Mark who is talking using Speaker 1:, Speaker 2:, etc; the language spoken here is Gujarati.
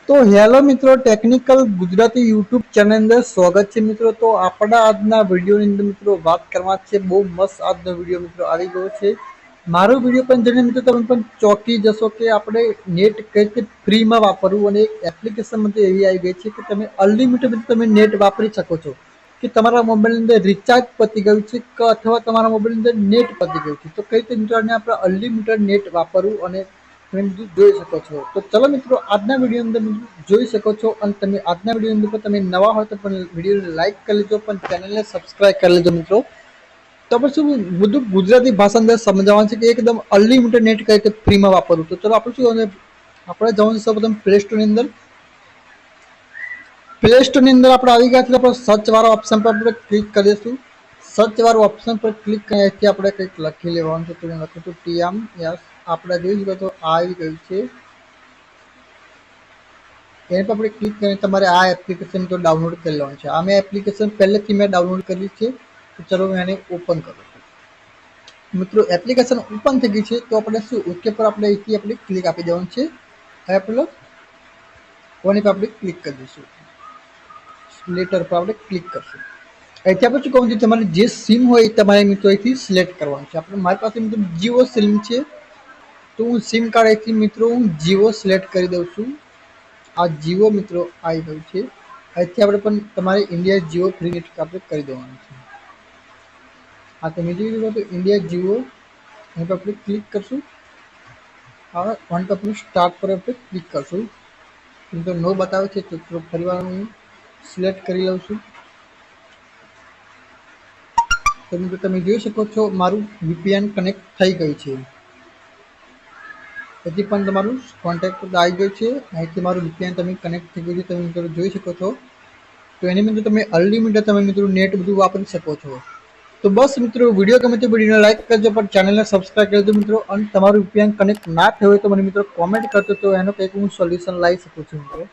Speaker 1: तो हेलो मित्रों, टेक्निकल गुजराती यूट्यूब चैनल अंदर स्वागत है मित्रों। तो आपड़ा आजना विडियोની અંદર મિત્રો વાત કરવા છે બહુ મસ્ત આજનો વિડિયો મિત્રો આવી ગયો છે। મારો વિડિયો પણ જોઈને મિત્રો તમે પણ ચોકી જશો કે આપણે નેટ કઈ રીતે ફ્રીમાં વાપરવું અને એક એપ્લિકેશન માંથી એવી આવી ગઈ છે કે તમે અનલિમિટેડ તમે નેટ વાપરી શકો છો કે તમારા મોબાઈલની અંદર રિચાર્જ પતી ગયું છે કે અથવા તમારા મોબાઈલની અંદર નેટ પતી ગયું છે તો કઈ રીતે મિત્રોને આપણે અનલિમિટેડ નેટ વાપરવું અને તમે જોઈ શકો છો। તો ચલો મિત્રો આજના વિડીયો અંદર જોઈ શકો છો અને તમે આજના વિડીયો અંદર તમે નવા હોય તો પણ વિડીયોને લાઈક કરી લેજો પણ ચેનલને સબસ્ક્રાઇબ કરી લેજો મિત્રો। તો પછી શું બધું ગુજરાતી ભાષા અંદર સમજાવવાનું છે કે એકદમ અનલિમિટેડ નેટ કઈ રીતે ફ્રીમાં વાપરવું। તો ચલો આપણે શું આપણે જવાનું સૌપ્રથમ પ્લે સ્ટોરની અંદર। પ્લે સ્ટોરની અંદર આપણે આવી ગયા છે, આપણે સર્ચ વાળા ઓપ્શન પર આપણે ક્લિક કરીશું। સર્ચ વાળું ઓપ્શન પર ક્લિક કર્યાથી આપણે કંઈક લખી લેવાનું છે, તો હું લખું છું ટીએમ યસ। આપણે જોઈ શકો તો આ આવી ગયું છે, એના પર આપણે ક્લિક કરીને તમારે આ એપ્લિકેશન તો ડાઉનલોડ કરી લેવાનું છે। આ મેં એપ્લિકેશન પહેલેથી મેં ડાઉનલોડ કરી છે, તો ચલો હું એને ઓપન કરું છું। મિત્રો એપ્લિકેશન ઓપન થઈ ગઈ છે તો આપણે શું ઓકે પર આપણે અહીંથી આપણે ક્લિક આપી દેવાનું છે। હવે આપણે ઓની પર આપણે ક્લિક કરી દઈશું, લેટર પર આપણે ક્લિક કરશું। અહીંથી આપણે શું કહું છું તમારે જે સિમ હોય એ તમારે મિત્રો અહીંથી સિલેક્ટ કરવાનું છે। આપણે મારી પાસે મિત્રો જીઓ સિમ છે તો હું સિમ કાર્ડ અહીંથી મિત્રો હું જીઓ સિલેક્ટ કરી દઉં છું। આ જીઓ મિત્રો આવી ગયું છે, અહીંથી આપણે પણ તમારે ઇન્ડિયા જીઓ ફ્રી નેટ આપણે કરી દેવાનું છે। આ તમે જોઈ શકો તો ઇન્ડિયા જીઓ એની પર આપણે ક્લિક કરશું। હવે વન પર આપણે સ્ટાર્ટ પર આપણે ક્લિક કરશું, મિત્રો નો બતાવે છે તો ફરીવાર હું સિલેક્ટ કરી લઉં છું। તો મિત્રો તમે જોઈ શકો છો મારું વીપીએન કનેક્ટ થઈ ગયું છે। હજી પણ તમારું કોન્ટેક્ટ આવી ગયું છે, અહીંથી મારું વીપીએન તમે કનેક્ટ થઈ ગયું છે, તમે મિત્રો જોઈ શકો છો। તો એની અંદર તમે અનલિમિટેડ તમે મિત્રો નેટ બધું વાપરી શકો છો। તો બસ મિત્રો વિડીયો ગમે તો વિડીયોને લાઈક કરજો પણ ચેનલને સબસ્ક્રાઈબ કરજો મિત્રો। અને તમારું વીપીએન કનેક્ટ ના થયું હોય તો મને મિત્રો કોમેન્ટ કરજો, તો એનો કંઈક હું સોલ્યુશન લાવી શકું છું મિત્રો।